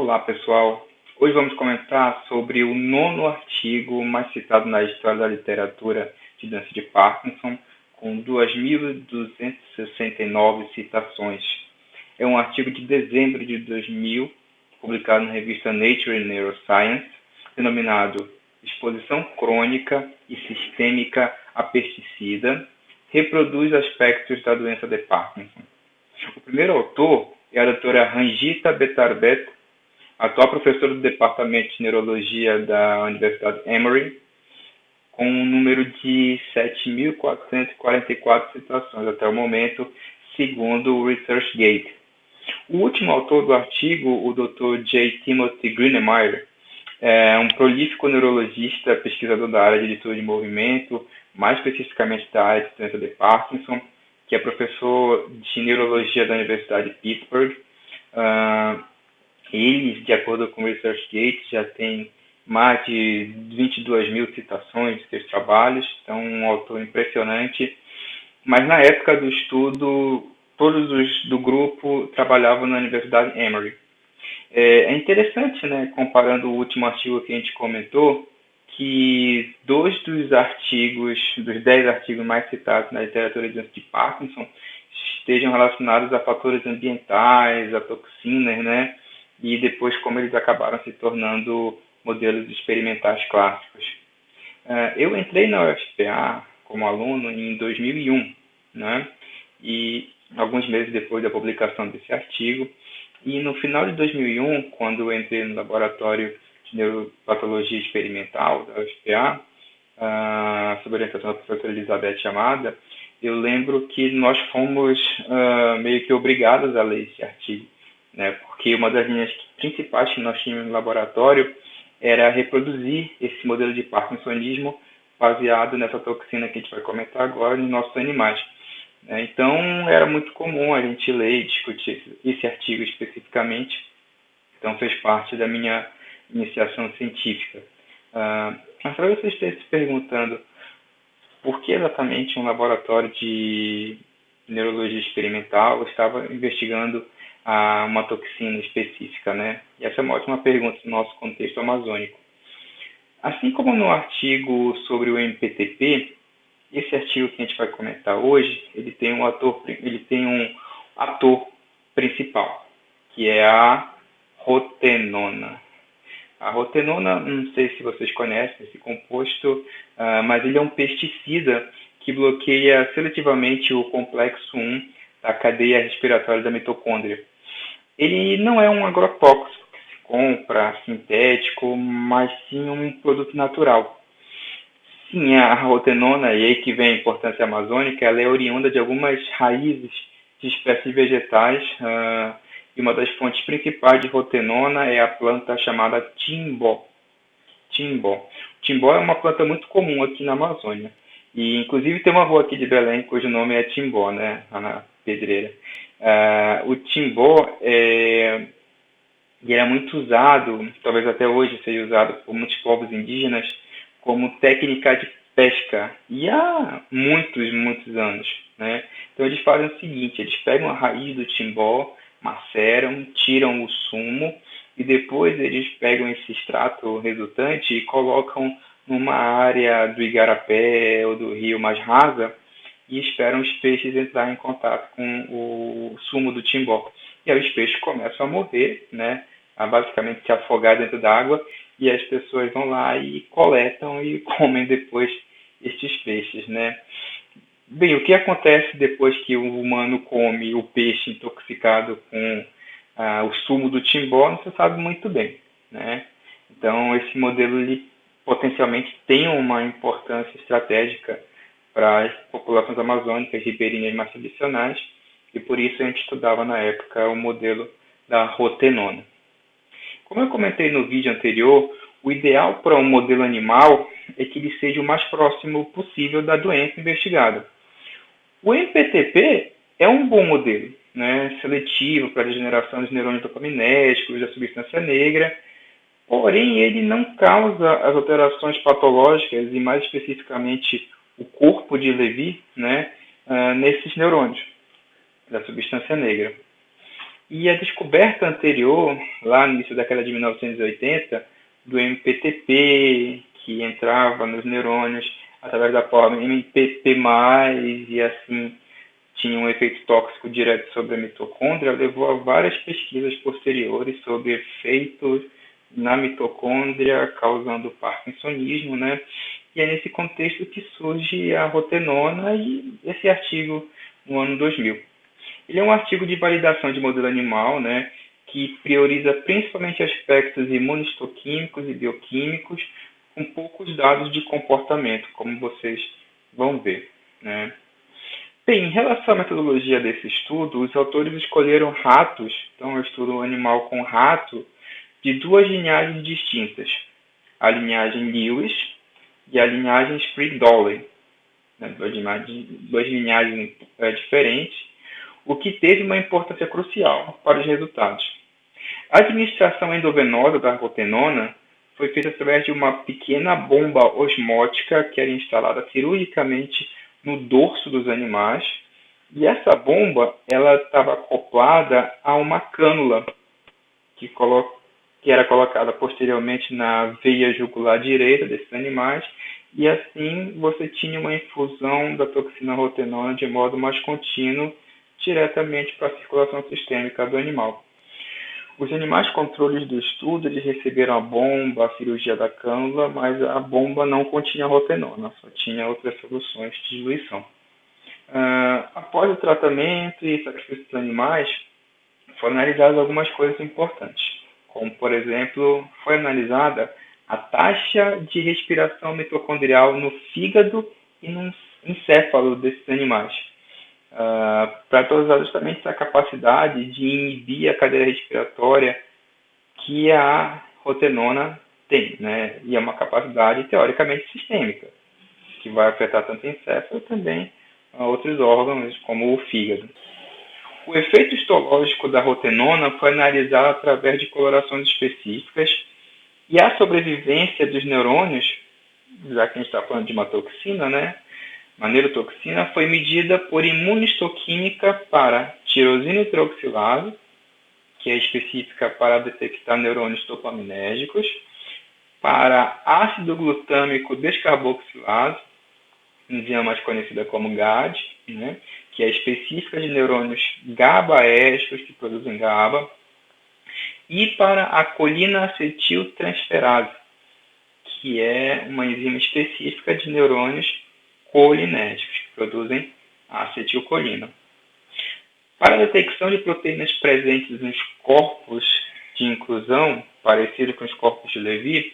Olá, pessoal. Hoje vamos comentar sobre o nono artigo mais citado na história da literatura de doença de Parkinson, com 2.269 citações. É um artigo de dezembro de 2000, publicado na revista Nature Neuroscience, denominado Exposição Crônica e Sistêmica a Pesticida, reproduz aspectos da doença de Parkinson. O primeiro autor é a doutora Ranjita Betarbet, atual professora do Departamento de Neurologia da Universidade Emory, com um número de 7.444 citações até o momento, segundo o ResearchGate. O último autor do artigo, o Dr. J. Timothy Greenemeier, é um prolífico neurologista, pesquisador da área de leitura de movimento, mais especificamente da área de doença de Parkinson, que é professor de neurologia da Universidade de Pittsburgh. Ele, de acordo com o ResearchGate, já tem mais de 22 mil citações de seus trabalhos, então um autor impressionante. Mas na época do estudo, todos os do grupo trabalhavam na Universidade Emory. É interessante, né, comparando o último artigo que a gente comentou, que dois dos 10 artigos mais citados na literatura de Parkinson, estejam relacionados a fatores ambientais, a toxinas, né, e depois como eles acabaram se tornando modelos experimentais clássicos. Eu entrei na UFPA como aluno em 2001, né, e alguns meses depois da publicação desse artigo, e no final de 2001, quando eu entrei no laboratório de neuropatologia experimental da UFPA, sob a orientação da professora Elizabeth Amada, eu lembro que nós fomos meio que obrigados a ler esse artigo, né? Porque uma das linhas principais que nós tínhamos no laboratório era reproduzir esse modelo de parkinsonismo baseado nessa toxina que a gente vai comentar agora nos nossos animais. Então, era muito comum a gente ler e discutir esse artigo especificamente. Então, fez parte da minha iniciação científica. Mas para você esteja se perguntando por que exatamente um laboratório de neurologia experimental estava investigando uma toxina específica, né? E essa é uma ótima pergunta no nosso contexto amazônico. Assim como no artigo sobre o MPTP, esse artigo que a gente vai comentar hoje, ele tem um ator principal, que é a rotenona. A rotenona, não sei se vocês conhecem esse composto, mas ele é um pesticida que bloqueia seletivamente o complexo 1 da cadeia respiratória da mitocôndria. Ele não é um agrotóxico que se compra sintético, mas sim um produto natural. Sim, a rotenona, e aí que vem a importância amazônica, ela é oriunda de algumas raízes de espécies vegetais, e uma das fontes principais de rotenona é a planta chamada timbó. Timbó é uma planta muito comum aqui na Amazônia. E, inclusive, tem uma rua aqui de Belém cujo nome é Timbó, né? Na Pedreira. O timbó ele é muito usado, talvez até hoje seja usado por muitos povos indígenas, como técnica de pesca. E há muitos anos, né? Então, eles fazem o seguinte, eles pegam a raiz do timbó, maceram, tiram o sumo, e depois eles pegam esse extrato resultante e colocam numa área do igarapé ou do rio mais rasa e esperam os peixes entrarem em contato com o sumo do timbó. E aí os peixes começam a morrer, né? A basicamente se afogar dentro d'água, e as pessoas vão lá e coletam e comem depois estes peixes, né? Bem, o que acontece depois que o humano come o peixe intoxicado com o sumo do timbó, não se sabe muito bem, né? Então, esse modelo ele, potencialmente tem uma importância estratégica para as populações amazônicas, ribeirinhas mais tradicionais, e por isso a gente estudava na época o modelo da rotenona. Como eu comentei no vídeo anterior, o ideal para um modelo animal é que ele seja o mais próximo possível da doença investigada. O MPTP é um bom modelo, né, seletivo para a degeneração dos neurônios dopaminérgicos, da substância negra, porém ele não causa as alterações patológicas e mais especificamente o corpo de Levy, né, nesses neurônios da substância negra. E a descoberta anterior, lá no início da década de 1980, do MPTP, que entrava nos neurônios através da forma MPP+, e assim tinha um efeito tóxico direto sobre a mitocôndria, levou a várias pesquisas posteriores sobre efeitos na mitocôndria, causando parkinsonismo, né? E é nesse contexto que surge a rotenona e esse artigo no ano 2000. Ele é um artigo de validação de modelo animal, né, que prioriza principalmente aspectos imunistoquímicos e bioquímicos, com poucos dados de comportamento, como vocês vão ver, né. Bem, em relação à metodologia desse estudo, os autores escolheram ratos, então eu estudo um animal com rato, de duas linhagens distintas, a linhagem Lewis e a linhagem Sprague-Dawley, né, duas linhagens diferentes, o que teve uma importância crucial para os resultados. A administração endovenosa da rotenona foi feita através de uma pequena bomba osmótica que era instalada cirurgicamente no dorso dos animais, e essa bomba ela estava acoplada a uma cânula que, que era colocada posteriormente na veia jugular direita desses animais, e assim você tinha uma infusão da toxina rotenona de modo mais contínuo diretamente para a circulação sistêmica do animal. Os animais controles do estudo eles receberam a bomba, a cirurgia da cânula, mas a bomba não continha rotenona, só tinha outras soluções de diluição. Após o tratamento e sacrifício dos animais, foram analisadas algumas coisas importantes, como, por exemplo, foi analisada a taxa de respiração mitocondrial no fígado e no encéfalo desses animais, para dosar justamente essa capacidade de inibir a cadeia respiratória que a rotenona tem, né? E é uma capacidade teoricamente sistêmica, que vai afetar tanto o encéfalo também outros órgãos, como o fígado. O efeito histológico da rotenona foi analisado através de colorações específicas e a sobrevivência dos neurônios, já que a gente está falando de uma toxina, né? A neurotoxina foi medida por imunistoquímica para tirosina hidroxilase, que é específica para detectar neurônios dopaminérgicos, para ácido glutâmico descarboxilase, enzima mais conhecida como GAD, né, que é específica de neurônios GABAérgicos que produzem GABA, e para a colina acetiltransferase, que é uma enzima específica de neurônios colinérgicos que produzem acetilcolina. Para a detecção de proteínas presentes nos corpos de inclusão, parecido com os corpos de Levy,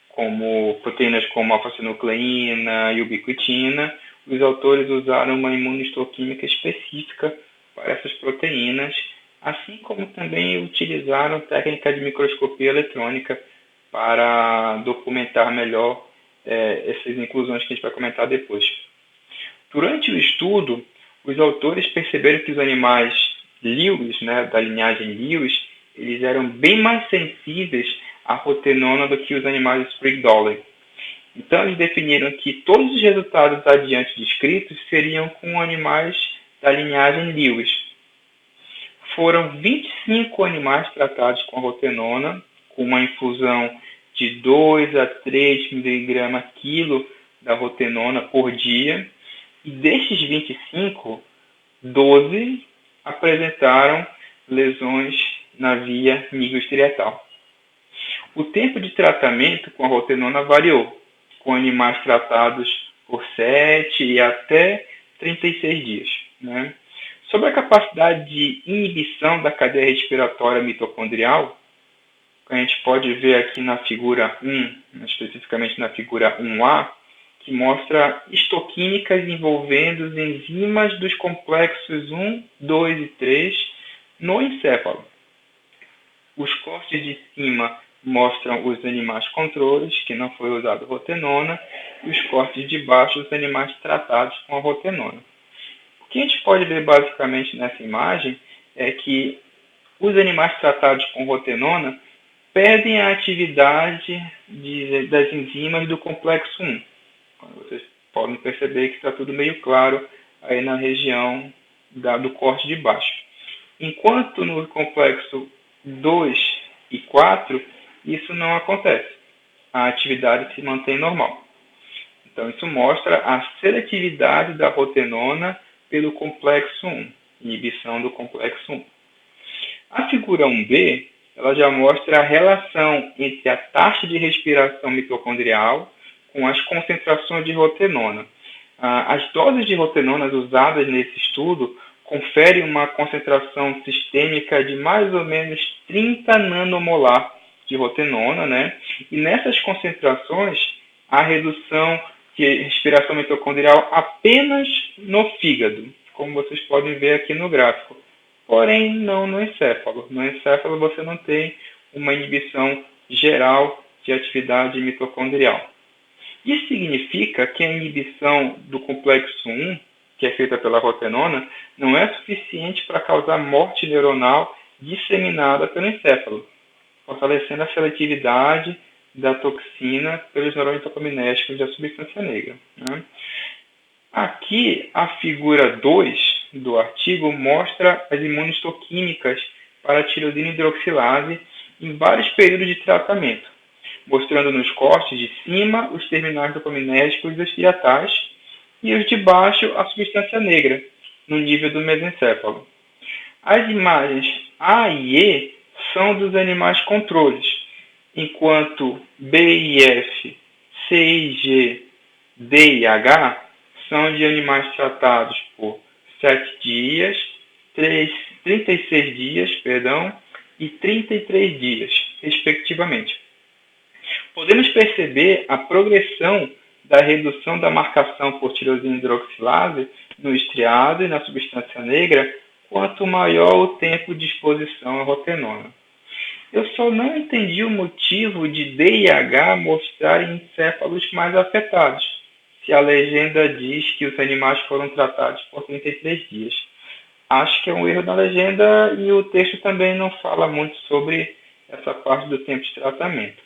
como proteínas como alfa-sinucleína e ubiquitina, os autores usaram uma imunistoquímica específica para essas proteínas, assim como também utilizaram técnica de microscopia eletrônica para documentar melhor essas inclusões que a gente vai comentar depois. Durante o estudo, os autores perceberam que os animais Lewis, né, da linhagem Lewis, eles eram bem mais sensíveis à rotenona do que os animais Sprague-Dawley. Então, eles definiram que todos os resultados adiante descritos seriam com animais da linhagem Lewis. Foram 25 animais tratados com a rotenona, com uma infusão de 2 a 3 mg quilo da rotenona por dia, e destes 25, 12 apresentaram lesões na via nigroestriatal. O tempo de tratamento com a rotenona variou, com animais tratados por 7 e até 36 dias. Né? Sobre a capacidade de inibição da cadeia respiratória mitocondrial, a gente pode ver aqui na figura 1, especificamente na figura 1A, que mostra histoquímicas envolvendo as enzimas dos complexos 1, 2 e 3 no encéfalo. Os cortes de cima mostram os animais controles, que não foi usado rotenona, e os cortes de baixo, os animais tratados com a rotenona. O que a gente pode ver basicamente nessa imagem é que os animais tratados com rotenona perdem a atividade das enzimas do complexo 1. Vocês podem perceber que está tudo meio claro aí na região do corte de baixo. Enquanto no complexo 2 e 4, isso não acontece. A atividade se mantém normal. Então, isso mostra a seletividade da rotenona pelo complexo 1, inibição do complexo 1. A figura 1b, ela já mostra a relação entre a taxa de respiração mitocondrial com as concentrações de rotenona. As doses de rotenonas usadas nesse estudo conferem uma concentração sistêmica de mais ou menos 30 nanomolar de rotenona, né? E nessas concentrações, há redução de respiração mitocondrial apenas no fígado, como vocês podem ver aqui no gráfico. Porém, não no encéfalo. No encéfalo, você não tem uma inibição geral de atividade mitocondrial. Isso significa que a inibição do complexo 1, que é feita pela rotenona, não é suficiente para causar morte neuronal disseminada pelo encéfalo, fortalecendo a seletividade da toxina pelos neurônios dopaminérgicos da substância negra, né? Aqui, a figura 2 do artigo mostra as imunistoquímicas para a tirosina hidroxilase em vários períodos de tratamento, mostrando nos cortes de cima os terminais dopaminérgicos dos esteatais e os de baixo a substância negra, no nível do mesencéfalo. As imagens A e E são dos animais controles, enquanto B e F, C e G, D e H são de animais tratados por 7 dias, 36 dias, e 33 dias, respectivamente. Podemos perceber a progressão da redução da marcação por tirosina hidroxilase no estriado e na substância negra, quanto maior o tempo de exposição à rotenona. Eu só não entendi o motivo de D e H mostrarem encéfalos mais afetados, se a legenda diz que os animais foram tratados por 33 dias. Acho que é um erro na legenda e o texto também não fala muito sobre essa parte do tempo de tratamento.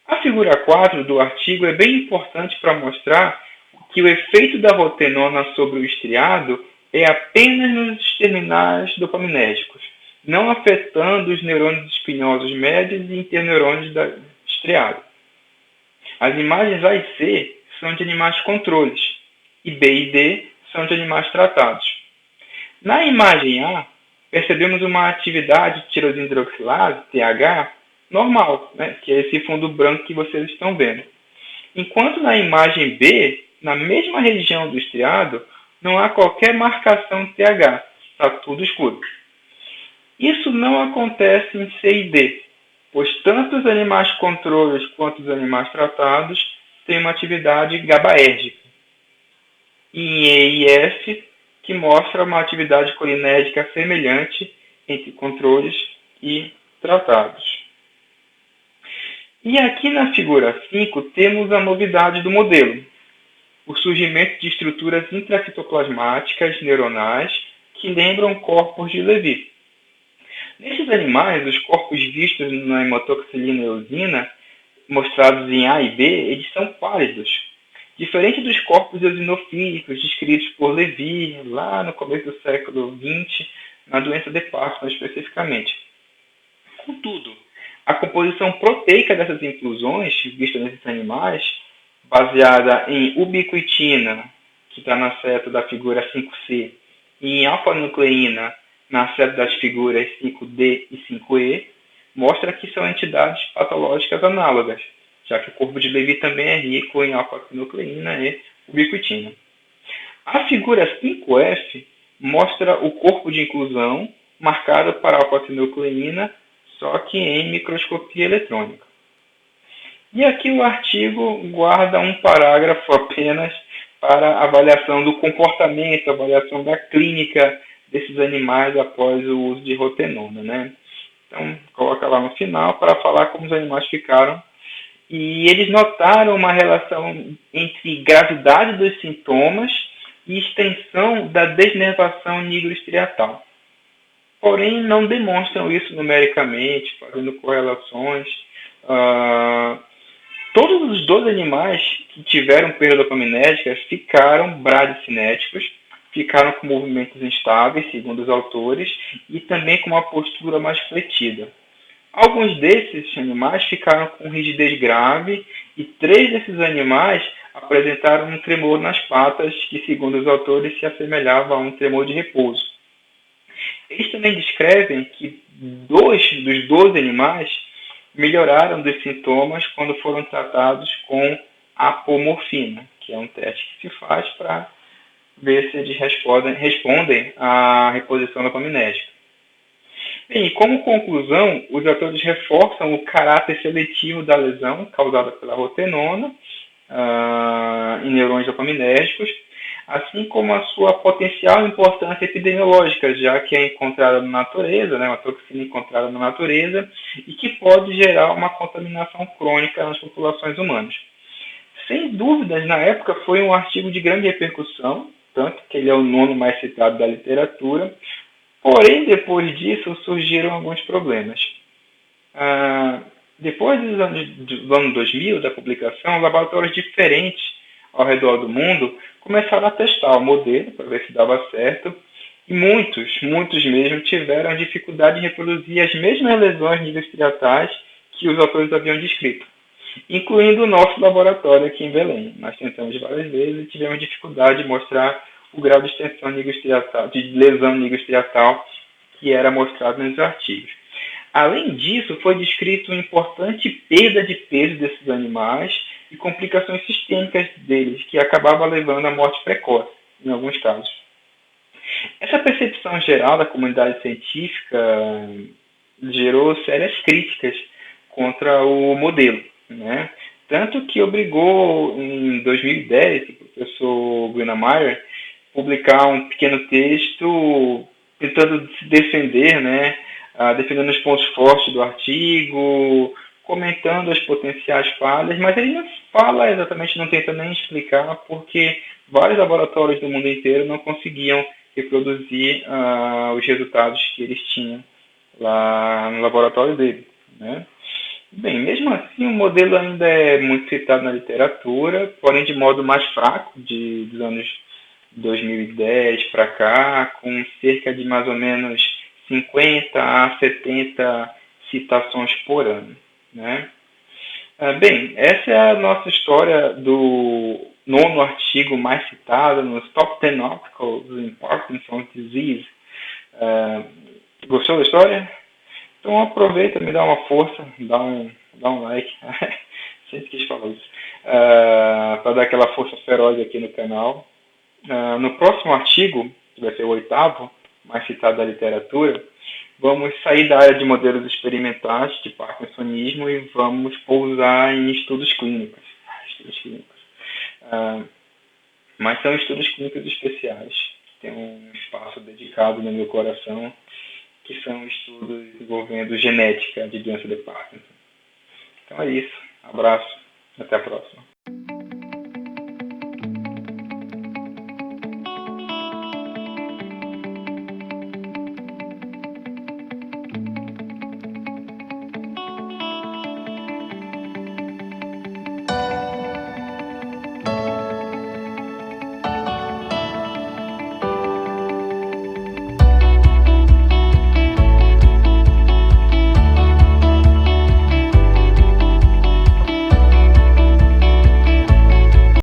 A figura 4 do artigo é bem importante para mostrar que o efeito da rotenona sobre o estriado é apenas nos terminais dopaminérgicos, não afetando os neurônios espinhosos médios e interneurônios do estriado. As imagens A e C são de animais controles e B e D são de animais tratados. Na imagem A, percebemos uma atividade de tirosina hidroxilase, TH, normal, né, que é esse fundo branco que vocês estão vendo. Enquanto na imagem B, na mesma região do estriado, não há qualquer marcação de TH, está tudo escuro. Isso não acontece em C e D, pois tanto os animais controles quanto os animais tratados têm uma atividade GABAérgica. Em E e F, que mostra uma atividade colinérgica semelhante entre controles e tratados. E aqui na figura 5 temos a novidade do modelo, o surgimento de estruturas intracitoplasmáticas neuronais que lembram corpos de Levy. Nesses animais, os corpos vistos na hematoxilina e eosina, mostrados em A e B, eles são pálidos, diferente dos corpos eosinofílicos descritos por Levy lá no começo do século XX, na doença de Parkinson especificamente. Contudo, a composição proteica dessas inclusões vistas nesses animais, baseada em ubiquitina, que está na seta da figura 5C, e em alfa-nucleína, na seta das figuras 5D e 5E, mostra que são entidades patológicas análogas, já que o corpo de Levy também é rico em alfa-nucleína e ubiquitina. A figura 5F mostra o corpo de inclusão marcado para alfa-nucleína, só que em microscopia eletrônica. E aqui o artigo guarda um parágrafo apenas para avaliação do comportamento, avaliação da clínica desses animais após o uso de rotenona, né? Então, coloca lá no final para falar como os animais ficaram. E eles notaram uma relação entre gravidade dos sintomas e extensão da desnervação nigroestriatal. Porém, não demonstram isso numericamente, fazendo correlações. Todos os 12 animais que tiveram perda dopaminérgica ficaram bradicinéticos, ficaram com movimentos instáveis, segundo os autores, e também com uma postura mais fletida. Alguns desses animais ficaram com rigidez grave e 3 desses animais apresentaram um tremor nas patas que, segundo os autores, se assemelhava a um tremor de repouso. Eles também descrevem que 2 dos 12 animais melhoraram dos sintomas quando foram tratados com apomorfina, que é um teste que se faz para ver se eles respondem à reposição dopaminérgica. Bem, e como conclusão, os autores reforçam o caráter seletivo da lesão causada pela rotenona em neurônios dopaminérgicos, assim como a sua potencial importância epidemiológica, já que é encontrada na natureza, né, uma toxina encontrada na natureza, e que pode gerar uma contaminação crônica nas populações humanas. Sem dúvidas, na época foi um artigo de grande repercussão, tanto que ele é o nono mais citado da literatura, porém, depois disso, surgiram alguns problemas. Depois do ano 2000, da publicação, laboratórios diferentes ao redor do mundo começaram a testar o modelo para ver se dava certo, e muitos mesmo, tiveram dificuldade em reproduzir as mesmas lesões níveis triatais que os autores haviam descrito, incluindo o nosso laboratório aqui em Belém. Nós tentamos várias vezes e tivemos dificuldade de mostrar o grau de extensão de lesão nigrostriatal que era mostrado nos artigos. Além disso, foi descrito uma importante perda de peso desses animais e complicações sistêmicas deles, que acabava levando à morte precoce, em alguns casos. Essa percepção geral da comunidade científica gerou sérias críticas contra o modelo, né? Tanto que obrigou, em 2010, o professor Grunemeyer publicar um pequeno texto tentando se defender, né? Defendendo os pontos fortes do artigo, comentando as potenciais falhas, mas ele não fala exatamente, não tenta nem explicar, porque vários laboratórios do mundo inteiro não conseguiam reproduzir os resultados que eles tinham lá no laboratório dele, né? Bem, mesmo assim, o modelo ainda é muito citado na literatura, porém de modo mais fraco, dos anos 2010 para cá, com cerca de mais ou menos 50 a 70 citações por ano, né? Bem, essa é a nossa história do nono artigo mais citado nos Top 10 Articles in Parkinson's Disease. Gostou da história? Então aproveita, me dá uma força, dá um like, sempre quis falar isso, para dar aquela força feroz aqui no canal. No próximo artigo, que vai ser o 8º, mais citado da literatura, vamos sair da área de modelos experimentais de parkinsonismo e vamos pousar em estudos clínicos. Mas são estudos clínicos especiais, que tem um espaço dedicado no meu coração, que são estudos envolvendo genética de doença de Parkinson. Então é isso. Abraço. Até a próxima.